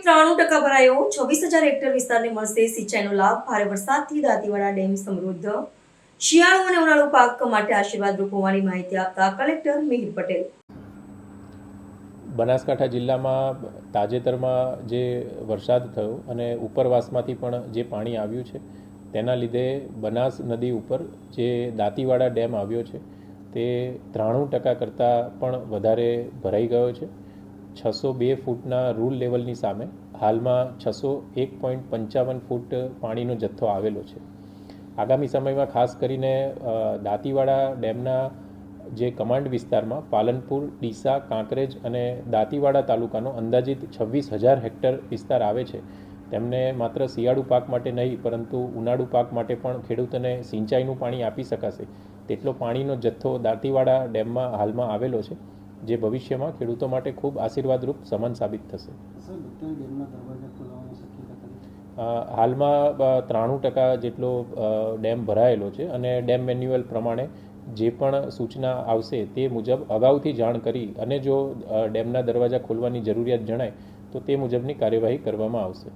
93% ભરાયો 26,000 હેક્ટર વિસ્તારને મળશે સિંચાઈનો લાભ। ભારે વરસાદથી દાંતીવાડા ડેમ સમૃદ્ધ। શિયાળુ અને ઉનાળુ પાક માટે આશીર્વાદરૂપ હોવાની માહિતી આપતા કલેક્ટર મિહિર પટેલ। બનાસકાંઠા જિલ્લામાં તાજેતરમાં જે વરસાદ થયો અને ઉપરવાસમાંથી પણ જે પાણી આવ્યું છે તેના લીધે બનાસ નદી ઉપર જે દાંતીવાડા ડેમ આવ્યો છે તે 93% કરતાં પણ વધારે ભરાઈ ગયો છે। 602 ફૂટના રૂલ લેવલની સામે હાલમાં 601.55 ફૂટ પાણીનો જથ્થો આવેલો છે। આગામી સમયમાં ખાસ કરીને દાંતીવાડા ડેમના જે કમાન્ડ વિસ્તારમાં પાલનપુર, ડીસા, કાંકરેજ અને દાંતીવાડા તાલુકાનો અંદાજિત 26,000 હેક્ટર વિસ્તાર આવે છે। તેમને માત્ર શિયાળુ પાક માટે નહીં પરંતુ ઉનાળુ પાક માટે પણ ખેડૂતોને સિંચાઈનું પાણી આપી શકાશે તેટલો પાણીનો જથ્થો દાંતીવાડા ડેમમાં હાલમાં આવેલો છે, જે ભવિષ્યમાં ખેડૂતો માટે ખૂબ આશીર્વાદરૂપ સમાન સાબિત થશે। હાલમાં 93% જેટલો ડેમ ભરાયેલો છે અને ડેમ મેન્યુઅલ પ્રમાણે જે પણ સૂચના આવશે તે મુજબ અગાઉથી જાણ કરી અને જો ડેમના દરવાજા ખોલવાની જરૂરિયાત જણાય તો તે મુજબની કાર્યવાહી કરવામાં આવશે।